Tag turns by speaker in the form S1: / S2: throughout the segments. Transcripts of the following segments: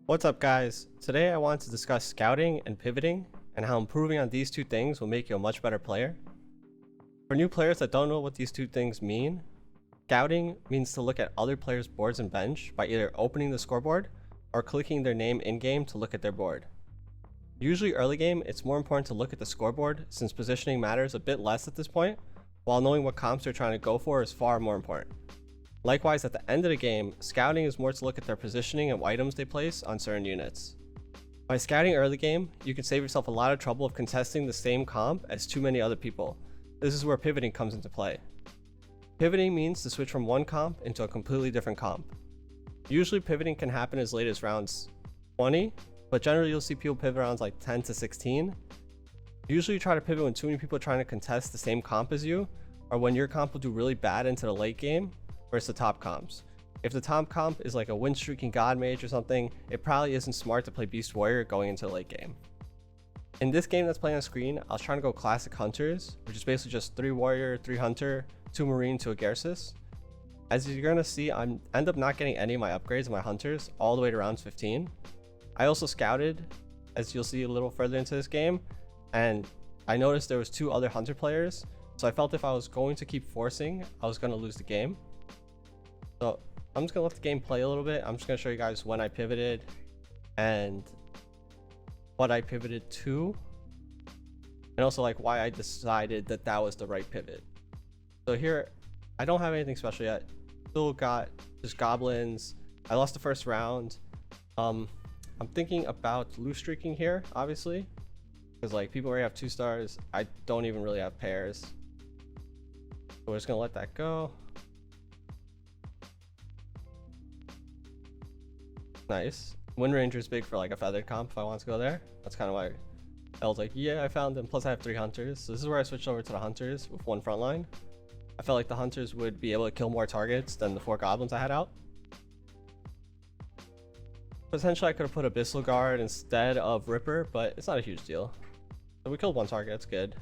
S1: What's up guys? Today I want to discuss scouting and pivoting and how improving on these two things will make you a much better player. For new players that don't know what these two things mean, scouting means to look at other players' boards and bench by either opening the scoreboard or clicking their name in-game to look at their board. Usually early game, it's more important to look at the scoreboard since positioning matters a bit less at this point, while knowing what comps they're trying to go for is far more important. Likewise, at the end of the game, scouting is more to look at their positioning and items they place on certain units. By scouting early game, you can save yourself a lot of trouble of contesting the same comp as too many other people. This is where pivoting comes into play. Pivoting means to switch from one comp into a completely different comp. Usually pivoting can happen as late as rounds 20, but generally you'll see people pivot rounds like 10 to 16. Usually you try to pivot when too many people are trying to contest the same comp as you, or when your comp will do really bad into the late game versus the top comps. If the top comp is like a win streaking god mage or something, it probably isn't smart to play beast warrior going into the late game. In this game that's playing on screen, I was trying to go classic hunters, which is basically just 3 warrior, 3 hunter, 2 marine, 2 Agarsis. As you're gonna see, I end up not getting any of my upgrades in my hunters all the way to rounds 15. I also scouted, as you'll see a little further into this game, and I noticed there was 2 other hunter players, so I felt if I was going to keep forcing, I was gonna lose the game. So I'm just gonna let the game play a little bit. I'm just gonna show you guys when I pivoted and what I pivoted to, and also like why I decided that that was the right pivot. So here, I don't have anything special yet. Still got just goblins. I lost the first round. I'm thinking about loose streaking here, obviously, because like people already have 2 stars. I don't even really have pairs. So we're just gonna let that go. Nice. Wind Ranger is big for like a feathered comp if I want to go there. That's kind of why I was like, yeah, I found them. Plus I have 3 hunters. So this is where I switched over to the hunters with 1 front line. I felt like the hunters would be able to kill more targets than the 4 goblins I had out. Potentially I could have put Abyssal Guard instead of Ripper, but it's not a huge deal. So we killed 1 target, it's good.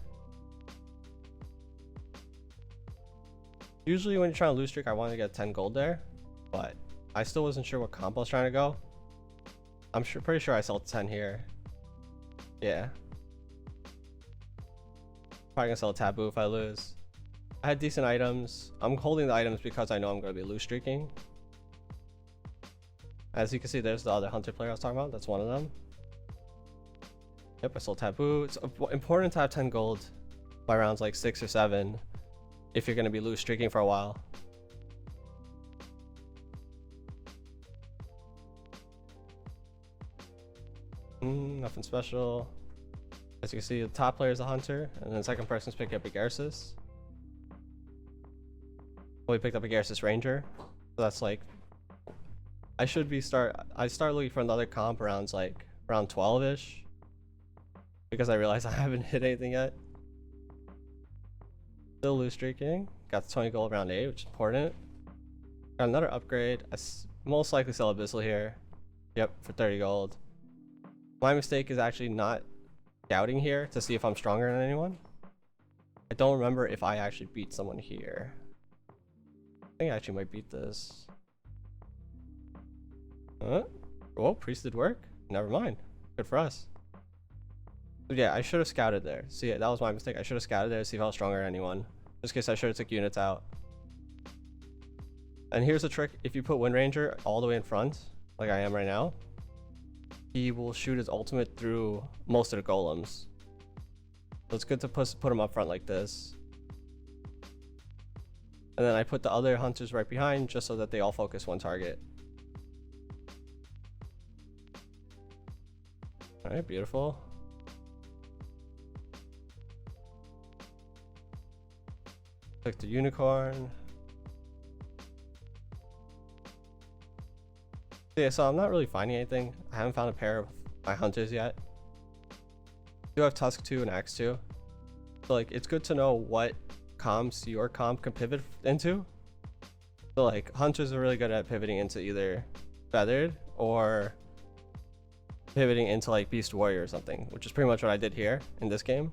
S1: Usually when you're trying to lose streak, I want to get 10 gold there, but I still wasn't sure what comp I was trying to go. I'm pretty sure I sell 10 here. Yeah. Probably gonna sell a taboo if I lose. I had decent items. I'm holding the items because I know I'm gonna be loose streaking. As you can see, there's the other hunter player I was talking about. That's one of them. Yep, I sold taboo. It's important to have 10 gold by rounds like 6 or 7 if you're gonna be loose streaking for a while. Nothing special. As you can see, the top player is a hunter, and then the second person's picking up a Agarsis. We picked up a Agarsis Ranger, so that's like I start looking for another comp around like round 12-ish because I realized I haven't hit anything yet. Still loose streaking. Got 20 gold round 8, which is important. Got another upgrade. I most likely sell Abyssal here. Yep, for 30 gold. My mistake is actually not scouting here to see if I'm stronger than anyone. I don't remember if I actually beat someone here. I think I actually might beat this. Well, priest did work. Never mind. Good for us. But yeah, I should have scouted there. See, that was my mistake. I should have scouted there to see if I was stronger than anyone. Just in case I should have took units out. And here's the trick. If you put Wind Ranger all the way in front, like I am right now, he will shoot his ultimate through most of the golems. So it's good to put him up front like this. And then I put the other hunters right behind just so that they all focus 1 target. Alright, beautiful. Click the unicorn. Yeah, so I'm not really finding anything. I haven't found a pair of my hunters yet. I do have Tusk 2 and Axe 2. So like it's good to know what comps your comp can pivot into. So like hunters are really good at pivoting into either feathered or pivoting into like beast warrior or something, which is pretty much what I did here in this game.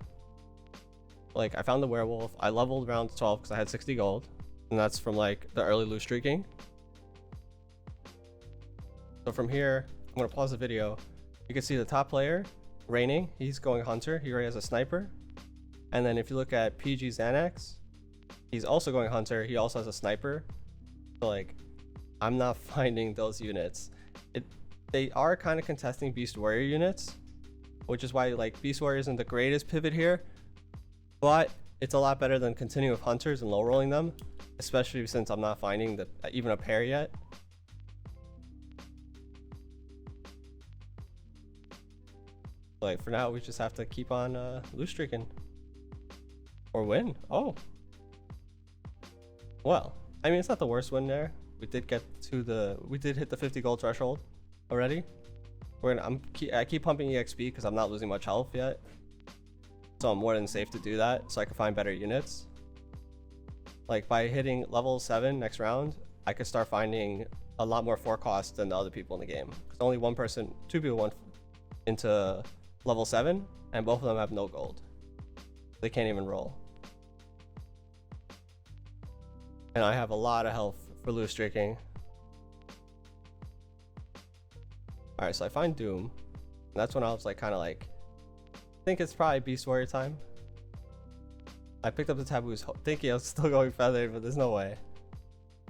S1: Like I found the werewolf. I leveled around 12 because I had 60 gold, and that's from like the early loose streaking. So from here, I'm gonna pause the video. You can see the top player, Raining, he's going Hunter. He already has a sniper. And then if you look at PG Xanax, he's also going Hunter. He also has a sniper. So like, I'm not finding those units. They are kind of contesting Beast Warrior units, which is why like Beast Warrior isn't the greatest pivot here, but it's a lot better than continuing with Hunters and low rolling them, especially since I'm not finding even a pair yet. Like for now, we just have to keep on lose streaking or win. Oh, well, I mean, it's not the worst win there. We did hit the 50 gold threshold already. I keep pumping EXP because I'm not losing much health yet, so I'm more than safe to do that so I can find better units. Like by hitting level 7 next round, I could start finding a lot more forecast than the other people in the game, because only two people went into level 7 and both of them have no gold. They can't even roll, and I have a lot of health for lose streaking. All right, so I find Doom, and that's when I was like kind of like, I think it's probably Beast Warrior time. I picked up the taboos thinking I was still going feathered, but there's no way.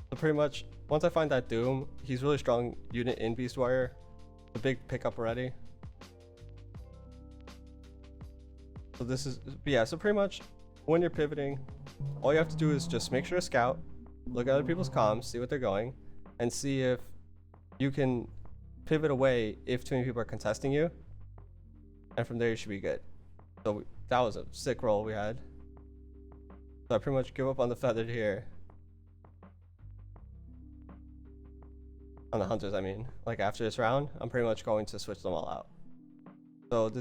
S1: So pretty much once I find that Doom, he's really strong unit in Beast Warrior, the big pickup already. So this is, yeah, so pretty much when you're pivoting, all you have to do is just make sure to scout, look at other people's comms, see what they're going, and see if you can pivot away if too many people are contesting you, and from there you should be good. So that was a sick roll we had. So I pretty much give up on the feathered here. On the Hunters, I mean. Like after this round, I'm pretty much going to switch them all out. So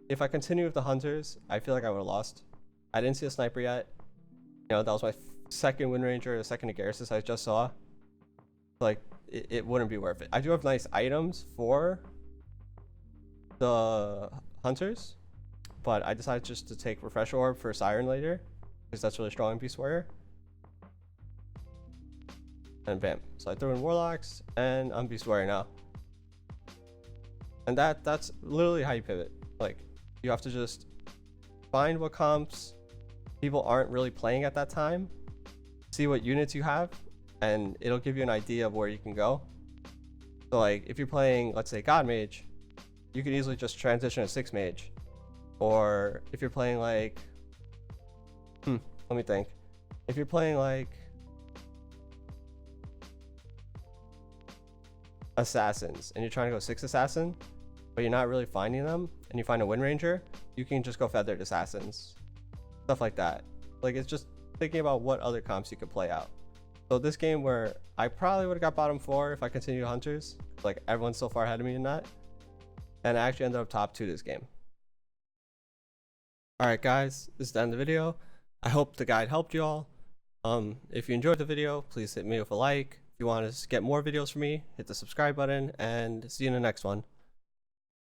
S1: if I continue with the Hunters, I feel like I would have lost. I didn't see a sniper yet. You know, that was my second Wind Ranger, the second Agarsis I just saw. Like, it wouldn't be worth it. I do have nice items for the Hunters, but I decided just to take Refresh Orb for Siren later, because that's really strong in Beast Warrior. And bam. So I threw in Warlocks, and I'm Beast Warrior now. And that's literally how you pivot. Like, you have to just find what comps people aren't really playing at that time, see what units you have, and it'll give you an idea of where you can go. So like if you're playing, let's say, God Mage, you can easily just transition to 6 Mage. Or if you're playing like, let me think. If you're playing like Assassins and you're trying to go 6 Assassin, but you're not really finding them, and you find a Wind Ranger, you can just go Feathered Assassins. Stuff like that. Like, it's just thinking about what other comps you could play out. So this game where I probably would have got bottom 4 if I continued Hunters, like everyone's so far ahead of me in that, and I actually ended up top 2 this game. Alright guys, this is the end of the video. I hope the guide helped you all. If you enjoyed the video, please hit me with a like. If you want to get more videos from me, hit the subscribe button, and see you in the next one.